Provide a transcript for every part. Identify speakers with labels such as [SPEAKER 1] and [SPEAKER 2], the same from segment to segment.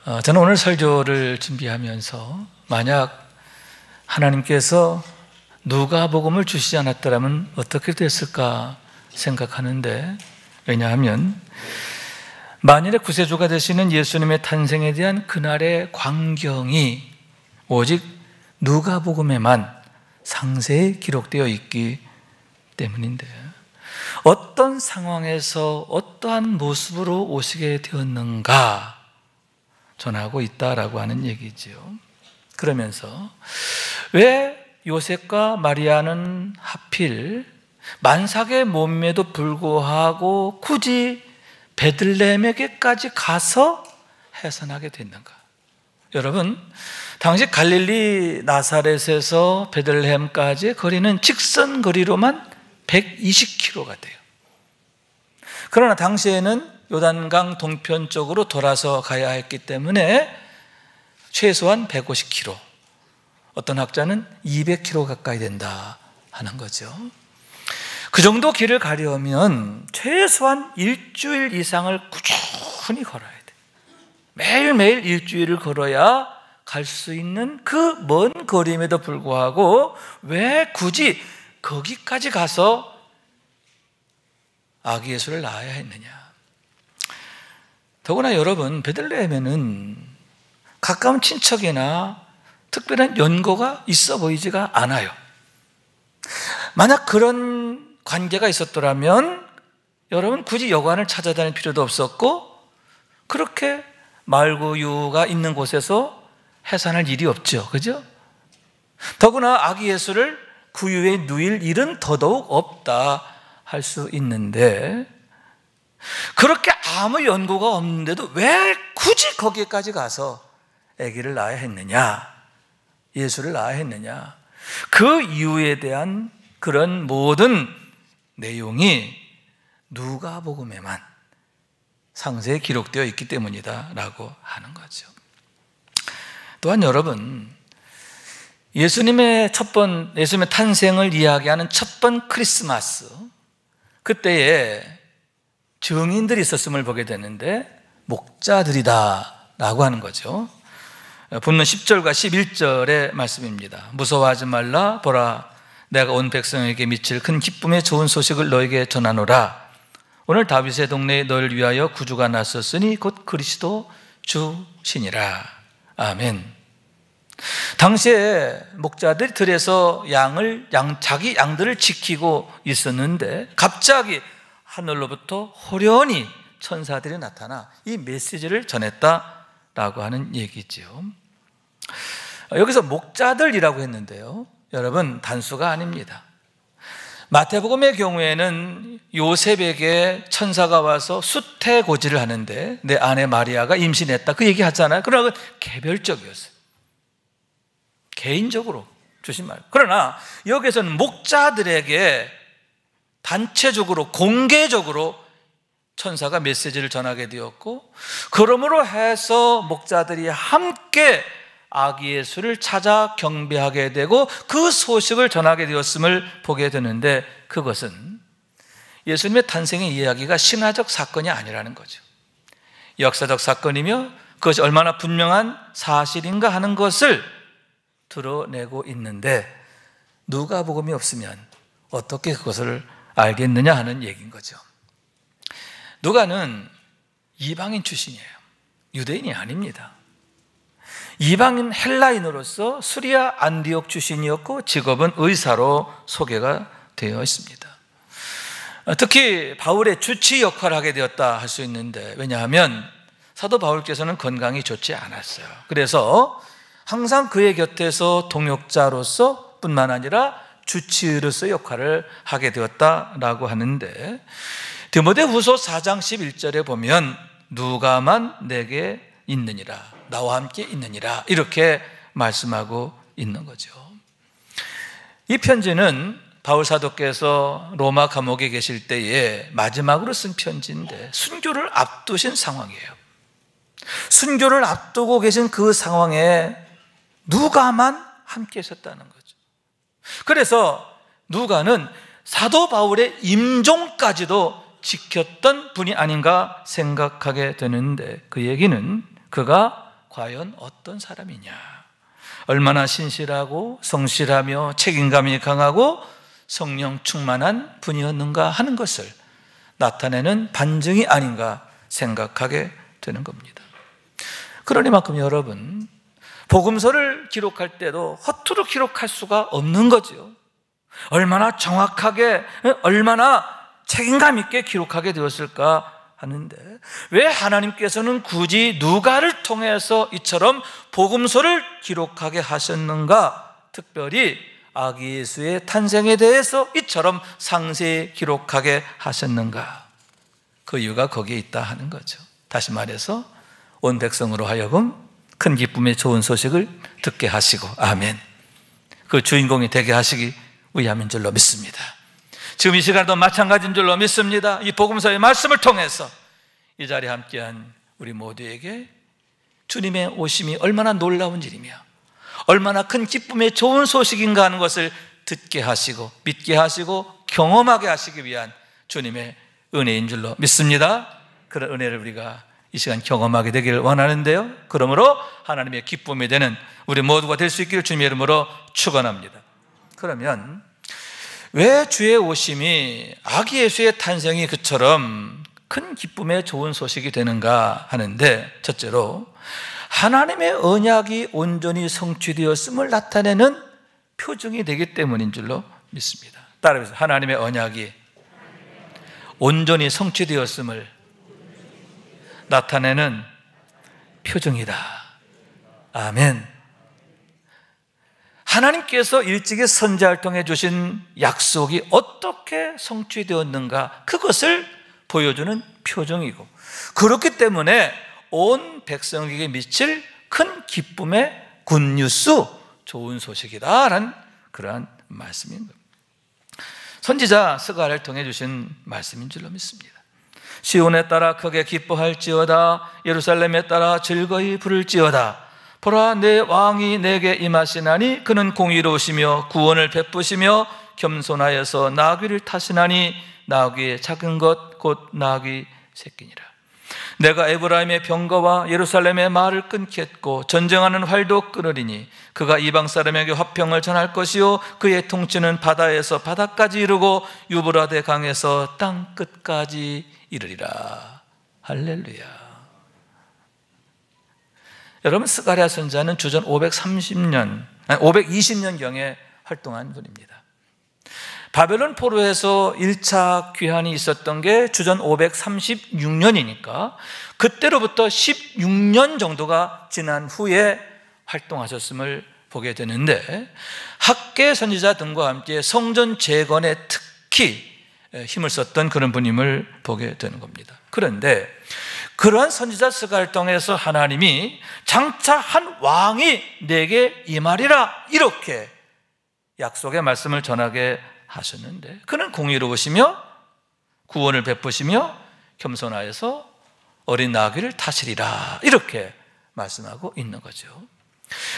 [SPEAKER 1] 저는 오늘 설교를 준비하면서 만약 하나님께서 누가복음을 주시지 않았더라면 어떻게 됐을까 생각하는데, 왜냐하면 만일에 구세주가 되시는 예수님의 탄생에 대한 그날의 광경이 오직 누가복음에만 상세히 기록되어 있기 때문인데, 어떤 상황에서 어떠한 모습으로 오시게 되었는가 전하고 있다라고 하는 얘기지요. 그러면서 왜 요셉과 마리아는 하필 만삭의 몸에도 불구하고 굳이 베들레헴에게까지 가서 해산하게 됐는가? 여러분, 당시 갈릴리 나사렛에서 베들레헴까지의 거리는 직선 거리로만 120km가 돼요. 그러나 당시에는 요단강 동편 쪽으로 돌아서 가야 했기 때문에 최소한 150km, 어떤 학자는 200km 가까이 된다 하는 거죠. 그 정도 길을 가려면 최소한 일주일 이상을 꾸준히 걸어야 돼. 매일매일 일주일을 걸어야 갈 수 있는 그 먼 거리임에도 불구하고 왜 굳이 거기까지 가서 아기 예수를 낳아야 했느냐? 더구나 여러분, 베들레헴에는 가까운 친척이나 특별한 연고가 있어 보이지가 않아요. 만약 그런 관계가 있었더라면 여러분 굳이 여관을 찾아다닐 필요도 없었고, 그렇게 말구유가 있는 곳에서 해산할 일이 없죠. 그죠? 더구나 아기 예수를 구유에 누일 일은 더더욱 없다 할 수 있는데, 그렇게 아무 연고가 없는데도 왜 굳이 거기까지 가서 아기를 낳아야 했느냐, 예수를 낳아야 했느냐, 그 이유에 대한 그런 모든 내용이 누가복음에만 상세히 기록되어 있기 때문이다 라고 하는 거죠. 또한 여러분, 예수님의 탄생을 이야기하는 첫 번 크리스마스, 그때에 증인들이 있었음을 보게 되는데 목자들이다 라고 하는 거죠. 본문 10절과 11절의 말씀입니다. 무서워하지 말라, 보라 내가 온 백성에게 미칠 큰 기쁨의 좋은 소식을 너에게 전하노라. 오늘 다윗의 동네에 너를 위하여 구주가 났었으니 곧 그리스도 주시니라. 아멘. 당시에 목자들이 들에서 자기 양들을 지키고 있었는데 갑자기 하늘로부터 호련히 천사들이 나타나 이 메시지를 전했다라고 하는 얘기죠. 여기서 목자들이라고 했는데요, 여러분, 단수가 아닙니다. 마태복음의 경우에는 요셉에게 천사가 와서 수태고지를 하는데 내 아내 마리아가 임신했다, 그 얘기 하잖아요. 그러나 그건 개별적이었어요. 개인적으로 주신 말. 그러나 여기서는 목자들에게 단체적으로 공개적으로 천사가 메시지를 전하게 되었고, 그러므로 해서 목자들이 함께 아기 예수를 찾아 경배하게 되고 그 소식을 전하게 되었음을 보게 되는데, 그것은 예수님의 탄생의 이야기가 신화적 사건이 아니라는 거죠. 역사적 사건이며 그것이 얼마나 분명한 사실인가 하는 것을 드러내고 있는데, 누가복음이 없으면 어떻게 그것을 알겠느냐 하는 얘기인 거죠. 누가는 이방인 출신이에요. 유대인이 아닙니다. 이방인 헬라인으로서 수리아 안디옥 출신이었고 직업은 의사로 소개가 되어 있습니다. 특히 바울의 주치 역할을 하게 되었다 할 수 있는데, 왜냐하면 사도 바울께서는 건강이 좋지 않았어요. 그래서 항상 그의 곁에서 동역자로서 뿐만 아니라 주치의로서 역할을 하게 되었다라고 하는데, 디모데후서 4장 11절에 보면 누가만 내게 있느니라, 나와 함께 있느니라, 이렇게 말씀하고 있는 거죠. 이 편지는 바울 사도께서 로마 감옥에 계실 때에 마지막으로 쓴 편지인데 순교를 앞두신 상황이에요. 순교를 앞두고 계신 그 상황에 누가만 함께 있었다는 거죠. 그래서 누가는 사도 바울의 임종까지도 지켰던 분이 아닌가 생각하게 되는데, 그 얘기는 그가 과연 어떤 사람이냐, 얼마나 신실하고 성실하며 책임감이 강하고 성령 충만한 분이었는가 하는 것을 나타내는 반증이 아닌가 생각하게 되는 겁니다. 그러니만큼 여러분, 복음서를 기록할 때도 허투루 기록할 수가 없는 거죠. 얼마나 정확하게, 얼마나 책임감 있게 기록하게 되었을까 하는데, 왜 하나님께서는 굳이 누가를 통해서 이처럼 복음서를 기록하게 하셨는가? 특별히 아기 예수의 탄생에 대해서 이처럼 상세히 기록하게 하셨는가? 그 이유가 거기에 있다 하는 거죠. 다시 말해서 온 백성으로 하여금 큰 기쁨의 좋은 소식을 듣게 하시고, 아멘, 그 주인공이 되게 하시기 위함인 줄로 믿습니다. 지금 이 시간도 마찬가지인 줄로 믿습니다. 이 복음서의 말씀을 통해서 이 자리에 함께한 우리 모두에게 주님의 오심이 얼마나 놀라운 일이며 얼마나 큰 기쁨의 좋은 소식인가 하는 것을 듣게 하시고 믿게 하시고 경험하게 하시기 위한 주님의 은혜인 줄로 믿습니다. 그런 은혜를 우리가 이 시간 경험하게 되기를 원하는데요, 그러므로 하나님의 기쁨이 되는 우리 모두가 될 수 있기를 주님의 이름으로 축원합니다. 그러면 왜 주의 오심이, 아기 예수의 탄생이 그처럼 큰 기쁨의 좋은 소식이 되는가 하는데, 첫째로 하나님의 언약이 온전히 성취되었음을 나타내는 표징이 되기 때문인 줄로 믿습니다. 따라해서 하나님의 언약이 온전히 성취되었음을 나타내는 표징이다. 아멘. 하나님께서 일찍이 선지자를 통해 주신 약속이 어떻게 성취되었는가, 그것을 보여주는 표징이고, 그렇기 때문에 온 백성에게 미칠 큰 기쁨의 굿뉴스, 좋은 소식이다라는 그러한 말씀인 겁니다. 선지자 스가랴를 통해 주신 말씀인 줄로 믿습니다. 시온에 따라 크게 기뻐할지어다, 예루살렘에 따라 즐거이 부를지어다. 보라, 내 왕이 내게 임하시나니 그는 공의로우시며 구원을 베푸시며 겸손하여서 나귀를 타시나니 나귀의 작은 것 곧 나귀 새끼니라. 내가 에브라임의 병거와 예루살렘의 말을 끊겠고 전쟁하는 활도 끊으리니 그가 이방 사람에게 화평을 전할 것이요 그의 통치는 바다에서 바다까지 이르고 유브라데 강에서 땅 끝까지 이르리라. 할렐루야. 여러분, 스가랴 선지자는 주전 520년경에 활동한 분입니다. 바벨론 포로에서 1차 귀환이 있었던 게 주전 536년이니까 그때로부터 16년 정도가 지난 후에 활동하셨음을 보게 되는데, 학계 선지자 등과 함께 성전 재건에 특히 힘을 썼던 그런 분임을 보게 되는 겁니다. 그런데 그러한 선지자 스가랴를 통해서 하나님이 장차 한 왕이 내게 임하리라, 이렇게 약속의 말씀을 전하게 하셨는데, 그는 공의로우시며 구원을 베푸시며 겸손하여서 어린 나귀를 타시리라, 이렇게 말씀하고 있는 거죠.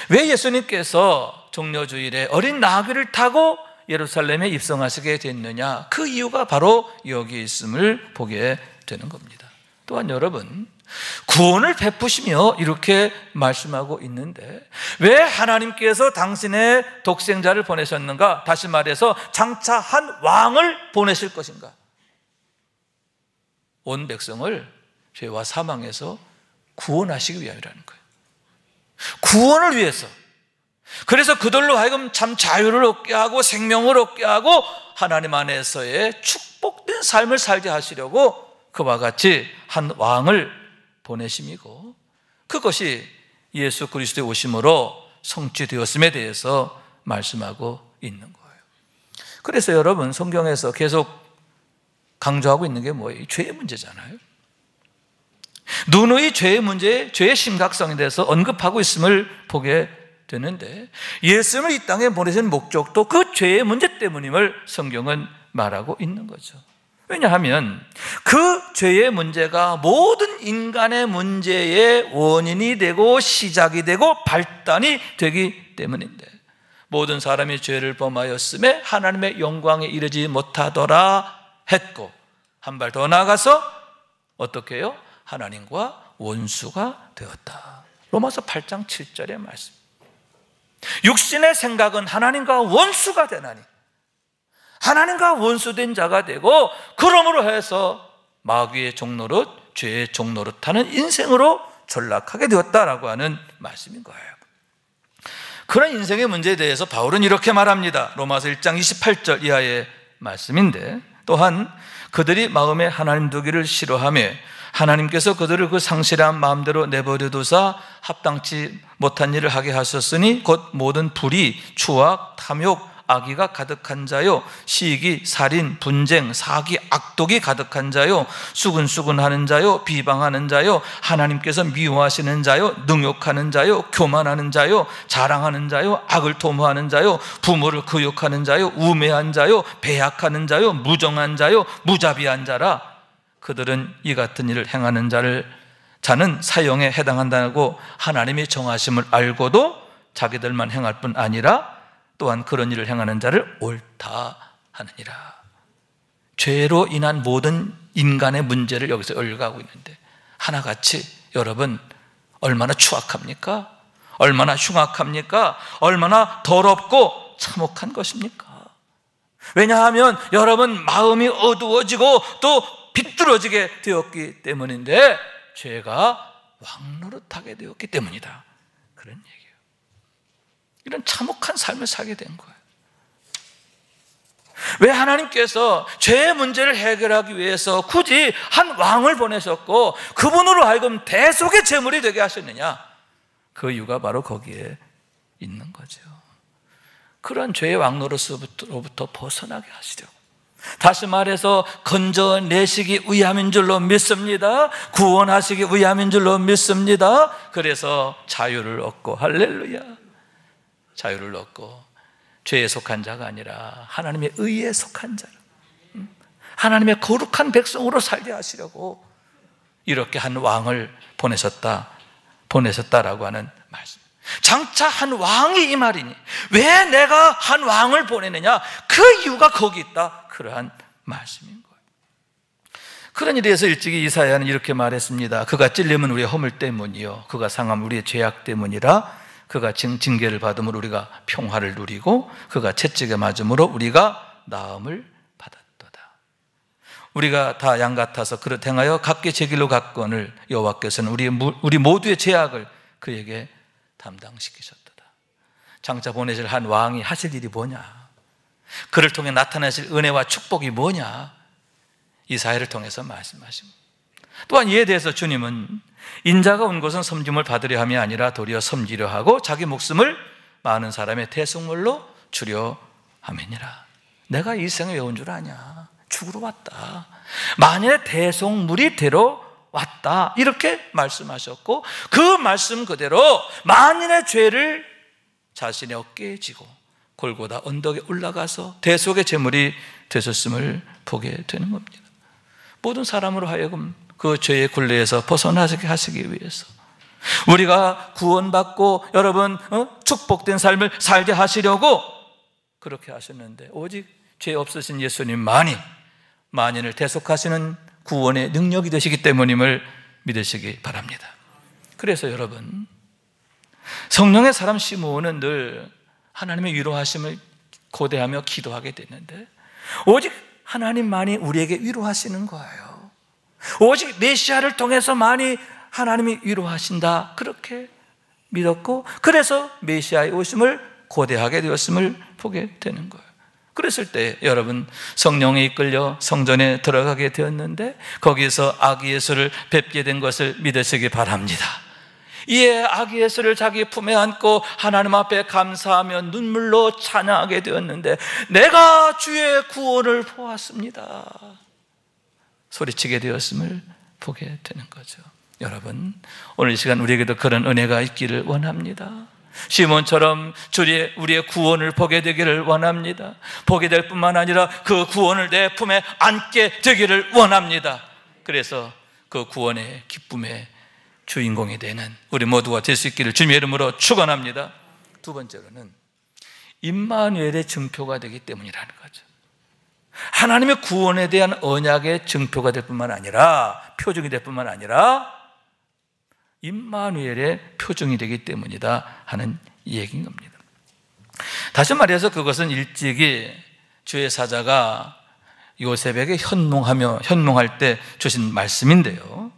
[SPEAKER 1] 왜 예수님께서 종려주일에 어린 나귀를 타고 예루살렘에 입성하시게 됐느냐? 그 이유가 바로 여기 있음을 보게 되는 겁니다. 또한 여러분, 구원을 베푸시며 이렇게 말씀하고 있는데 왜 하나님께서 당신의 독생자를 보내셨는가? 다시 말해서 장차 한 왕을 보내실 것인가? 온 백성을 죄와 사망에서 구원하시기 위함이라는 거예요. 구원을 위해서. 그래서 그들로 하여금 참 자유를 얻게 하고 생명을 얻게 하고 하나님 안에서의 축복된 삶을 살게 하시려고 그와 같이 한 왕을 보내심이고, 그것이 예수 그리스도의 오심으로 성취되었음에 대해서 말씀하고 있는 거예요. 그래서 여러분, 성경에서 계속 강조하고 있는 게 뭐예요? 죄의 문제잖아요. 누누이 죄의 문제, 죄의 심각성에 대해서 언급하고 있음을 보게 되는데, 예수님을 이 땅에 보내신 목적도 그 죄의 문제 때문임을 성경은 말하고 있는 거죠. 왜냐하면 그 죄의 문제가 모든 인간의 문제의 원인이 되고 시작이 되고 발단이 되기 때문인데, 모든 사람이 죄를 범하였음에 하나님의 영광에 이르지 못하더라 했고, 한 발 더 나아가서 어떻게 해요? 하나님과 원수가 되었다. 로마서 8장 7절의 말씀. 육신의 생각은 하나님과 원수가 되나니 하나님과 원수된 자가 되고 그러므로 해서 마귀의 종노릇, 죄의 종노릇하는 인생으로 전락하게 되었다라고 하는 말씀인 거예요. 그런 인생의 문제에 대해서 바울은 이렇게 말합니다. 로마서 1장 28절 이하의 말씀인데, 또한 그들이 마음에 하나님 두기를 싫어하며 하나님께서 그들을 그 상실한 마음대로 내버려 두사 합당치 못한 일을 하게 하셨으니 곧 모든 불의, 추악, 탐욕, 악의가 가득한 자요, 시기, 살인, 분쟁, 사기, 악독이 가득한 자요, 수근수근하는 자요, 비방하는 자요, 하나님께서 미워하시는 자요, 능욕하는 자요, 교만하는 자요, 자랑하는 자요, 악을 도모하는 자요, 부모를 거역하는 자요, 우매한 자요, 배약하는 자요, 무정한 자요, 무자비한 자라. 그들은 이 같은 일을 행하는 자는 사형에 해당한다고 하나님이 정하심을 알고도 자기들만 행할 뿐 아니라 또한 그런 일을 행하는 자를 옳다 하느니라. 죄로 인한 모든 인간의 문제를 여기서 열거하고 있는데, 하나같이 여러분 얼마나 추악합니까? 얼마나 흉악합니까? 얼마나 더럽고 참혹한 것입니까? 왜냐하면 여러분 마음이 어두워지고 또 비뚤어지게 되었기 때문인데, 죄가 왕노릇하게 되었기 때문이다, 그런 얘기예요. 이런 참혹한 삶을 살게 된 거예요. 왜 하나님께서 죄의 문제를 해결하기 위해서 굳이 한 왕을 보내셨고 그분으로 하여금 대속의 제물이 되게 하셨느냐? 그 이유가 바로 거기에 있는 거죠. 그런 죄의 왕노릇으로부터 벗어나게 하시려고, 다시 말해서 건져내시기 위함인 줄로 믿습니다. 구원하시기 위함인 줄로 믿습니다. 그래서 자유를 얻고, 할렐루야, 자유를 얻고 죄에 속한 자가 아니라 하나님의 의에 속한 자로, 하나님의 거룩한 백성으로 살게 하시려고 이렇게 한 왕을 보내셨다라고 하는 말씀. 장차 한 왕이 이 말이니 왜 내가 한 왕을 보내느냐? 그 이유가 거기 있다, 그러한 말씀인 거예요. 그런 일에서 일찍이 이사야는 이렇게 말했습니다. 그가 찔림은 우리의 허물 때문이요, 그가 상함 우리의 죄악 때문이라. 그가 징계를 받음으로 우리가 평화를 누리고 그가 채찍에 맞음으로 우리가 나음을 받았도다. 우리가 다 양 같아서 그릇 행하여 각기 제 길로 갔거늘 여호와께서는 우리 모두의 죄악을 그에게 담당시키셨도다. 장차 보내실 한 왕이 하실 일이 뭐냐? 그를 통해 나타나실 은혜와 축복이 뭐냐? 이사야를 통해서 말씀하십니다. 또한 이에 대해서 주님은 인자가 온 것은 섬김을 받으려 함이 아니라 도리어 섬기려 하고 자기 목숨을 많은 사람의 대속물로 주려 함이니라. 내가 이 생에 왜 온 줄 아냐? 죽으러 왔다. 만일의 대속물이 되러 왔다, 이렇게 말씀하셨고, 그 말씀 그대로 만인의 죄를 자신의 어깨에 지고 골고다 언덕에 올라가서 대속의 제물이 되셨음을 보게 되는 겁니다. 모든 사람으로 하여금 그 죄의 굴레에서 벗어나게 하시기 위해서, 우리가 구원받고 여러분 축복된 삶을 살게 하시려고 그렇게 하셨는데, 오직 죄 없으신 예수님만이 만인을 대속하시는 구원의 능력이 되시기 때문임을 믿으시기 바랍니다. 그래서 여러분, 성령의 사람 시므온은 늘 하나님의 위로하심을 고대하며 기도하게 됐는데, 오직 하나님만이 우리에게 위로하시는 거예요. 오직 메시아를 통해서만이 하나님이 위로하신다, 그렇게 믿었고, 그래서 메시아의 오심을 고대하게 되었음을 보게 되는 거예요. 그랬을 때 여러분, 성령에 이끌려 성전에 들어가게 되었는데 거기에서 아기 예수를 뵙게 된 것을 믿으시기 바랍니다. 이에 아기 예수를 자기 품에 안고 하나님 앞에 감사하며 눈물로 찬양하게 되었는데, 내가 주의 구원을 보았습니다, 소리치게 되었음을 보게 되는 거죠. 여러분, 오늘 이 시간 우리에게도 그런 은혜가 있기를 원합니다. 시몬처럼 우리의 구원을 보게 되기를 원합니다. 보게 될 뿐만 아니라 그 구원을 내 품에 안게 되기를 원합니다. 그래서 그 구원의 기쁨의 주인공이 되는 우리 모두가 될 수 있기를 주님의 이름으로 축원합니다. 두 번째로는 임마누엘의 증표가 되기 때문이라는 거죠. 하나님의 구원에 대한 언약의 증표가 될 뿐만 아니라, 표적이 될 뿐만 아니라 임마누엘의 표징이 되기 때문이다 하는 얘기인 겁니다. 다시 말해서 그것은 일찍이 주의 사자가 요셉에게 현몽할 때 주신 말씀인데요,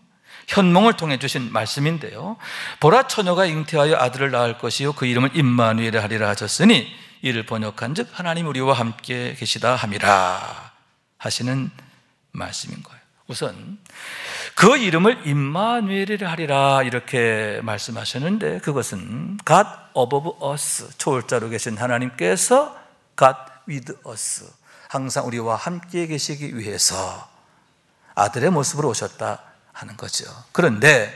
[SPEAKER 1] 현몽을 통해 주신 말씀인데요, 보라 처녀가 잉태하여 아들을 낳을 것이요 그 이름을 임마누엘이라 하리라 하셨으니 이를 번역한즉 하나님 우리와 함께 계시다 함이라 하시는 말씀인 거예요. 우선 그 이름을 임마누엘이라 하리라 이렇게 말씀하셨는데, 그것은 God above us, 초월자로 계신 하나님께서 God with us, 항상 우리와 함께 계시기 위해서 아들의 모습으로 오셨다 하는 거죠. 그런데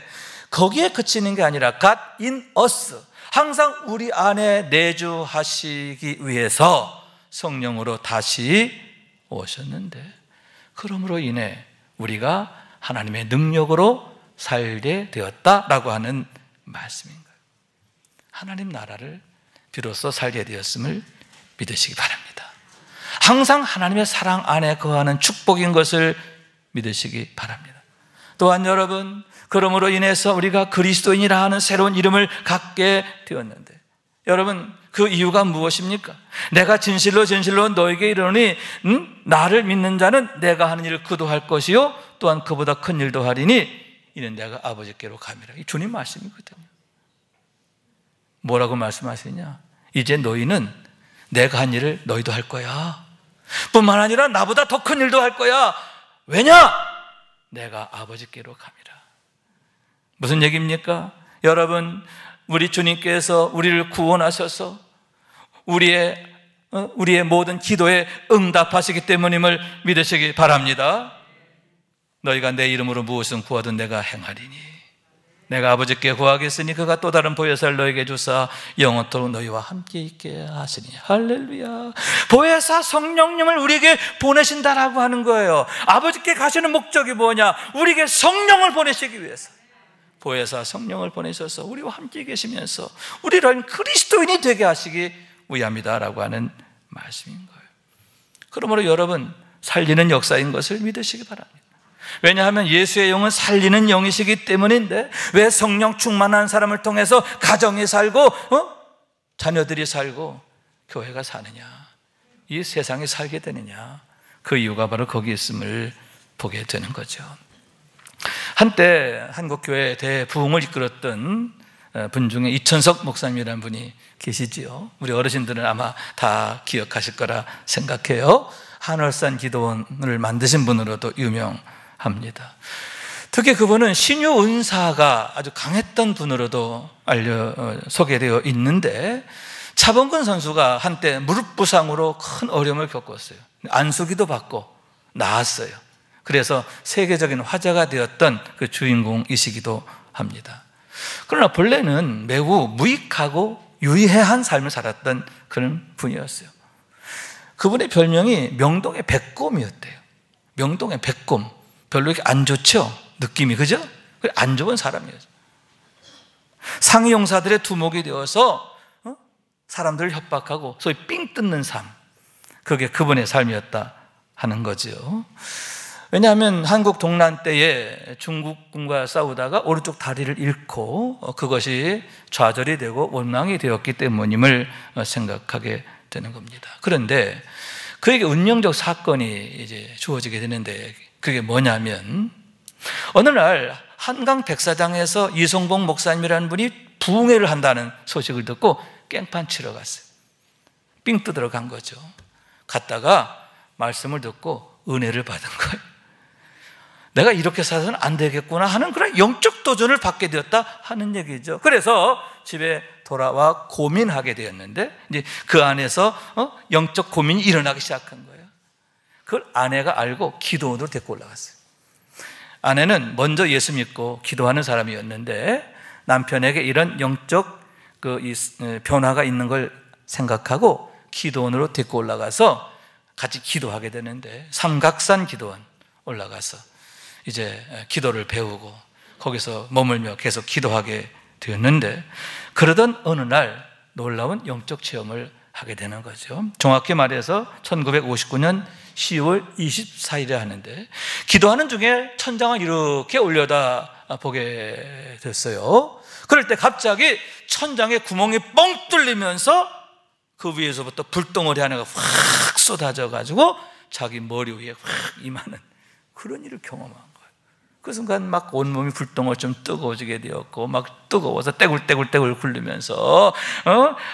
[SPEAKER 1] 거기에 그치는 게 아니라 God in us, 항상 우리 안에 내주하시기 위해서 성령으로 다시 오셨는데, 그러므로 인해 우리가 하나님의 능력으로 살게 되었다라고 하는 말씀인 거예요. 하나님 나라를 비로소 살게 되었음을 믿으시기 바랍니다. 항상 하나님의 사랑 안에 거하는 축복인 것을 믿으시기 바랍니다. 또한 여러분, 그러므로 인해서 우리가 그리스도인이라 하는 새로운 이름을 갖게 되었는데, 여러분 그 이유가 무엇입니까? 내가 진실로 너에게 이르노니 나를 믿는 자는 내가 하는 일을 그도 할 것이요 또한 그보다 큰 일도 하리니 이는 내가 아버지께로 감이라. 이 주님 말씀이거든요. 뭐라고 말씀하시냐? 이제 너희는 내가 한 일을 너희도 할 거야. 뿐만 아니라 나보다 더 큰 일도 할 거야. 왜냐? 내가 아버지께로 감이라. 무슨 얘기입니까? 여러분, 우리 주님께서 우리를 구원하셔서 우리의 모든 기도에 응답하시기 때문임을 믿으시기 바랍니다. 너희가 내 이름으로 무엇은 구하든 내가 행하리니 내가 아버지께 구하겠으니 그가 또 다른 보혜사를 너에게 주사 영원토록 너희와 함께 있게 하시니. 할렐루야. 보혜사 성령님을 우리에게 보내신다라고 하는 거예요. 아버지께 가시는 목적이 뭐냐? 우리에게 성령을 보내시기 위해서 보혜사 성령을 보내셔서 우리와 함께 계시면서 우리를 그리스도인이 되게 하시기 위함이다라고 하는 말씀인 거예요. 그러므로 여러분, 살리는 역사인 것을 믿으시기 바랍니다. 왜냐하면 예수의 영은 살리는 영이시기 때문인데, 왜 성령 충만한 사람을 통해서 가정이 살고 자녀들이 살고 교회가 사느냐, 이 세상이 살게 되느냐? 그 이유가 바로 거기 있음을 보게 되는 거죠. 한때 한국교회 대부흥을 이끌었던 분 중에 이천석 목사님이라는 분이 계시지요. 우리 어르신들은 아마 다 기억하실 거라 생각해요. 한월산 기도원을 만드신 분으로도 유명합니다. 특히 그분은 신유 은사가 아주 강했던 분으로도 소개되어 있는데, 차범근 선수가 한때 무릎 부상으로 큰 어려움을 겪었어요. 안수기도 받고 나았어요. 그래서 세계적인 화제가 되었던 그 주인공이시기도 합니다. 그러나 본래는 매우 무익하고 유해한 삶을 살았던 그런 분이었어요. 그분의 별명이 명동의 백곰이었대요. 명동의 백곰. 별로 이렇게 안 좋죠? 느낌이, 그죠? 안 좋은 사람이었어요. 상위 용사들의 두목이 되어서 사람들을 협박하고 소위 삥 뜯는 삶, 그게 그분의 삶이었다 하는 거죠. 왜냐하면 한국 동란 때에 중국군과 싸우다가 오른쪽 다리를 잃고 그것이 좌절이 되고 원망이 되었기 때문임을 생각하게 되는 겁니다. 그런데 그에게 운명적 사건이 이제 주어지게 되는데, 그게 뭐냐면, 어느 날 한강 백사장에서 이성봉 목사님이라는 분이 부흥회를 한다는 소식을 듣고 깽판 치러 갔어요. 삥 뜯으러 간 거죠. 갔다가 말씀을 듣고 은혜를 받은 거예요. 내가 이렇게 살아서는 안 되겠구나 하는 그런 영적 도전을 받게 되었다 하는 얘기죠. 그래서 집에 돌아와 고민하게 되었는데, 이제 그 안에서 영적 고민이 일어나기 시작한 거예요. 그걸 아내가 알고 기도원으로 데리고 올라갔어요. 아내는 먼저 예수 믿고 기도하는 사람이었는데, 남편에게 이런 영적 변화가 있는 걸 생각하고 기도원으로 데리고 올라가서 같이 기도하게 되는데, 삼각산 기도원 올라가서 이제 기도를 배우고 거기서 머물며 계속 기도하게 되었는데, 그러던 어느 날 놀라운 영적 체험을 하게 되는 거죠. 정확히 말해서 1959년 10월 24일에 하는데, 기도하는 중에 천장을 이렇게 올려다 보게 됐어요. 그럴 때 갑자기 천장에 구멍이 뻥 뚫리면서 그 위에서부터 불덩어리 하나가 확 쏟아져 가지고 자기 머리 위에 확 임하는 그런 일을 경험한 거예요. 그 순간 막 온몸이 불덩어리처럼 뜨거워지게 되었고 막 뜨거워서 떼굴떼굴 굴리면서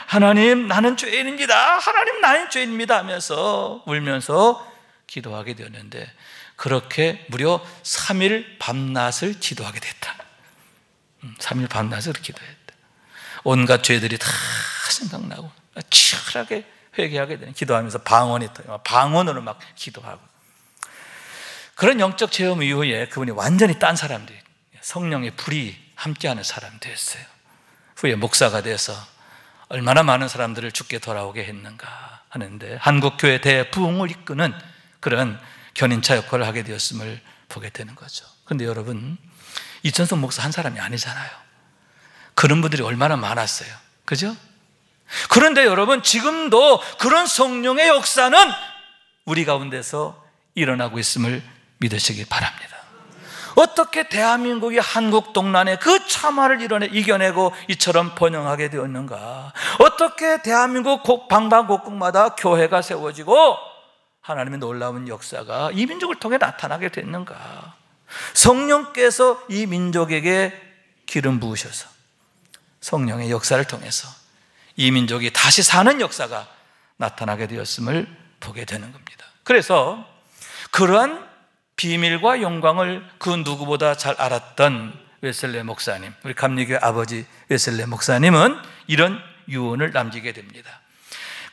[SPEAKER 1] 하나님 나는 죄인입니다, 하나님 나는 죄인입니다 하면서 울면서 기도하게 되었는데, 그렇게 무려 3일 밤낮을 기도하게 됐다. 3일 밤낮을 기도했다. 온갖 죄들이 다 생각나고 치열하게 회개하게 되는, 기도하면서 방언으로 막 기도하고. 그런 영적 체험 이후에 그분이 완전히 딴 사람들이, 성령의 불이 함께하는 사람이 됐어요. 후에 목사가 돼서 얼마나 많은 사람들을 주께 돌아오게 했는가 하는데, 한국교회 대부흥을 이끄는 그런 견인차 역할을 하게 되었음을 보게 되는 거죠. 그런데 여러분, 이천성 목사 한 사람이 아니잖아요. 그런 분들이 얼마나 많았어요. 그죠? 그런데 여러분, 지금도 그런 성령의 역사는 우리 가운데서 일어나고 있음을 믿으시기 바랍니다. 어떻게 대한민국이 한국 동란의 그 참화를 이겨내고 이처럼 번영하게 되었는가? 어떻게 대한민국 방방곡곡마다 교회가 세워지고 하나님의 놀라운 역사가 이 민족을 통해 나타나게 됐는가? 성령께서 이 민족에게 기름 부으셔서 성령의 역사를 통해서 이 민족이 다시 사는 역사가 나타나게 되었음을 보게 되는 겁니다. 그래서 그러한 비밀과 영광을 그 누구보다 잘 알았던 웨슬레 목사님, 우리 감리교회 아버지 웨슬레 목사님은 이런 유언을 남기게 됩니다.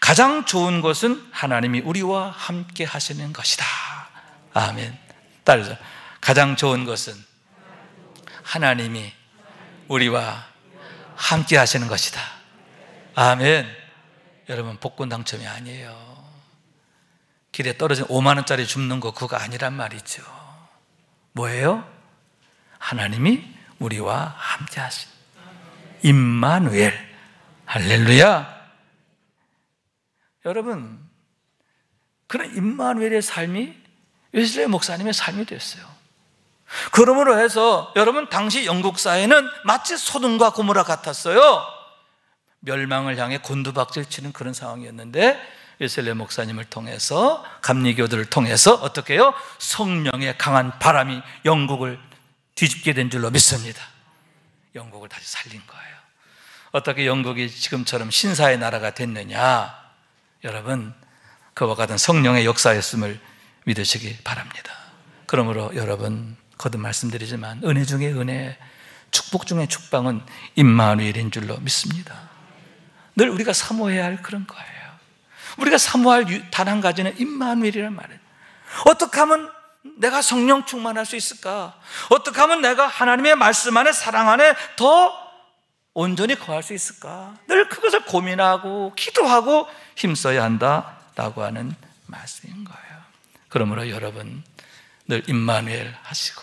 [SPEAKER 1] 가장 좋은 것은 하나님이 우리와 함께 하시는 것이다. 아멘. 따르죠. 가장 좋은 것은 하나님이 우리와 함께 하시는 것이다. 아멘. 여러분, 복권 당첨이 아니에요. 길에 떨어진 5만 원짜리 줍는 거 그거 아니란 말이죠. 뭐예요? 하나님이 우리와 함께 하신 임마누엘. 할렐루야. 여러분, 그런 임마누엘의 삶이 웨슬레 목사님의 삶이 됐어요. 그러므로 해서 여러분, 당시 영국 사회는 마치 소돔과 고모라 같았어요. 멸망을 향해 곤두박질 치는 그런 상황이었는데, 웨슬레 목사님을 통해서, 감리교들을 통해서 어떻게 해요? 성령의 강한 바람이 영국을 뒤집게 된 줄로 믿습니다. 영국을 다시 살린 거예요. 어떻게 영국이 지금처럼 신사의 나라가 됐느냐? 여러분, 그와 같은 성령의 역사였음을 믿으시기 바랍니다. 그러므로 여러분, 거듭 말씀드리지만 은혜 중에 은혜, 축복 중에 축복은 임마누엘인 줄로 믿습니다. 늘 우리가 사모해야 할 그런 거예요. 우리가 사모할 단 한 가지는 임마누엘이란 말이에요. 어떻게 하면 내가 성령 충만할 수 있을까? 어떻게 하면 내가 하나님의 말씀 안에, 사랑 안에 더 온전히 거할 수 있을까? 늘 그것을 고민하고 기도하고 힘써야 한다라고 하는 말씀인 거예요. 그러므로 여러분, 늘 임마누엘 하시고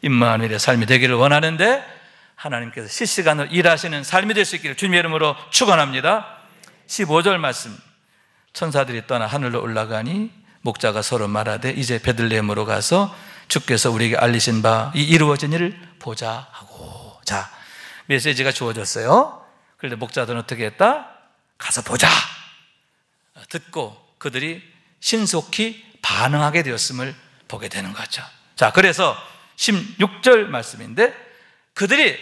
[SPEAKER 1] 임마누엘의 삶이 되기를 원하는데, 하나님께서 실시간으로 일하시는 삶이 될 수 있기를 주님의 이름으로 축원합니다. 15절 말씀, 천사들이 떠나 하늘로 올라가니 목자가 서로 말하되 이제 베들레헴으로 가서 주께서 우리에게 알리신 바 이 이루어진 일을 보자 하고. 자, 메시지가 주어졌어요. 그런데 목자들은 어떻게 했다? 가서 보자. 듣고 그들이 신속히 반응하게 되었음을 보게 되는 거죠. 자, 그래서 16절 말씀인데, 그들이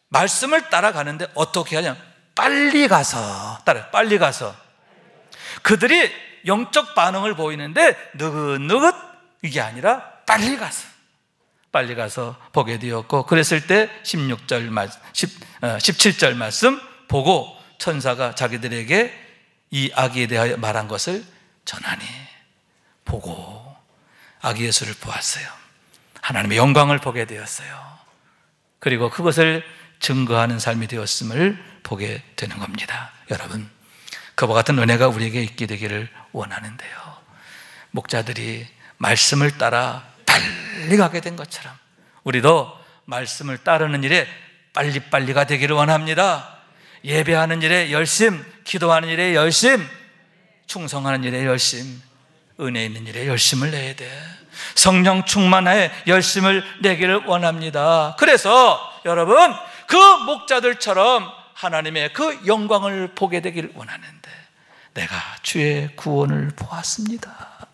[SPEAKER 1] 말씀을 따라가는데 어떻게 하냐? 빨리 가서 빨리 가서. 그들이 영적 반응을 보이는데 느긋느긋 이게 아니라 빨리 가서 보게 되었고, 그랬을 때 17절 말씀 보고 천사가 자기들에게 이 아기에 대하여 말한 것을 전하니, 보고 아기 예수를 보았어요. 하나님의 영광을 보게 되었어요. 그리고 그것을 증거하는 삶이 되었음을 보게 되는 겁니다. 여러분, 그와 같은 은혜가 우리에게 있게 되기를 원하는데요, 목자들이 말씀을 따라 빨리 가게 된 것처럼 우리도 말씀을 따르는 일에 빨리빨리가 되기를 원합니다. 예배하는 일에 열심, 기도하는 일에 열심, 충성하는 일에 열심, 은혜 있는 일에 열심을 내야 돼. 성령 충만하에 열심을 내기를 원합니다. 그래서 여러분, 그 목자들처럼 하나님의 그 영광을 보게 되길 원하는데, 내가 주의 구원을 보았습니다,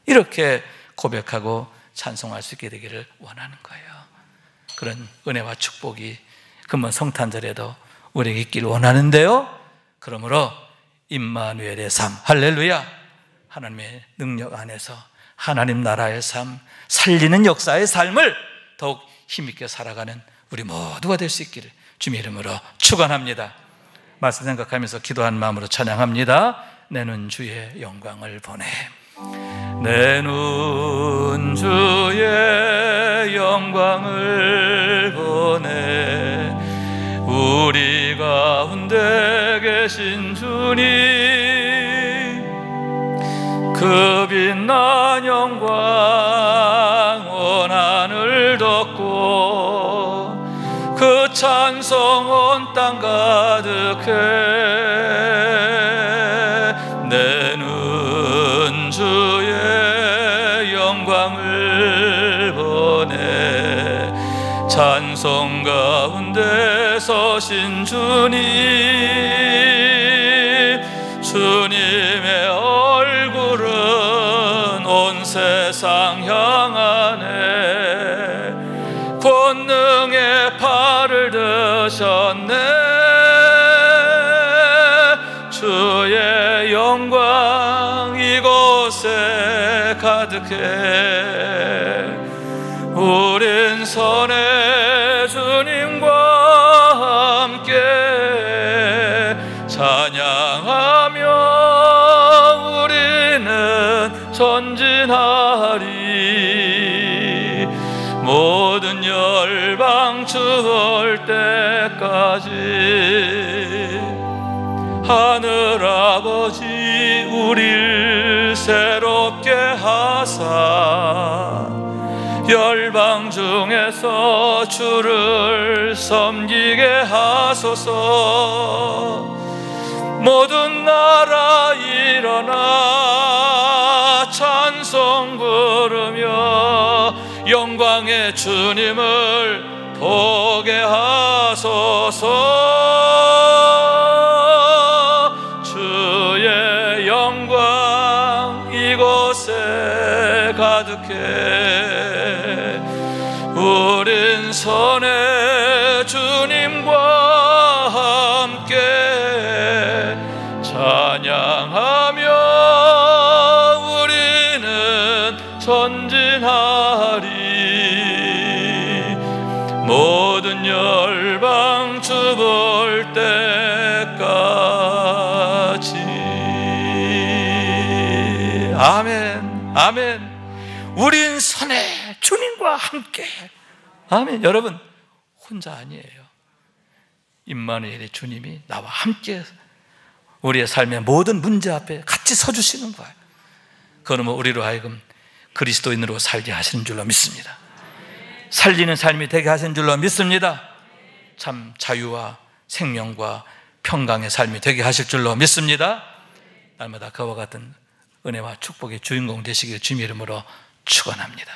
[SPEAKER 1] 이렇게 고백하고 찬송할 수 있게 되기를 원하는 거예요. 그런 은혜와 축복이 금번 성탄절에도 우리에게 있기를 원하는데요, 그러므로 임마누엘의 삶, 할렐루야, 하나님의 능력 안에서 하나님 나라의 삶, 살리는 역사의 삶을 더욱 힘있게 살아가는 우리 모두가 될 수 있기를 주님의 이름으로 축원합니다. 말씀 생각하면서 기도한 마음으로 찬양합니다. 내 눈 주의 영광을 보내. 내 눈 주의 영광을 보내. 우리 가운데 계신 주님, 그 빛난 영광 온 하늘 덮고 그 찬송 온 땅 가득해. 내 눈 주의 영광을 보내. 찬송 가운데 서신 주님, 주님의 얼굴은 온 세상 향하네. 권능의 팔을 드셨네. 주의 영광 이곳에 가득해. 우린 선의 주님과 함께 찬양하며 우리는 전진하리. 모든 열방 주 올 때까지. 하늘아버지 우릴 새롭게 하사 열방 중에서 주를 섬기게 하소서. 모든 나라 일어나 찬송 부르며 영광의 주님을 보게 하소서. 주의 영광 이곳에 가득해. 우린 선의 주님과 함께 찬양하며 우리는 전진하리. 모든 열방 주 볼 때까지. 아멘, 아멘. 우린 선의 주님과 함께. 아멘. 여러분, 혼자 아니에요. 임마누엘의 주님이 나와 함께 우리의 삶의 모든 문제 앞에 같이 서주시는 거예요. 그러면 우리로 하여금 그리스도인으로 살게 하시는 줄로 믿습니다. 살리는 삶이 되게 하시는 줄로 믿습니다. 참 자유와 생명과 평강의 삶이 되게 하실 줄로 믿습니다. 날마다 그와 같은 은혜와 축복의 주인공 되시길 주님의 이름으로 축원합니다.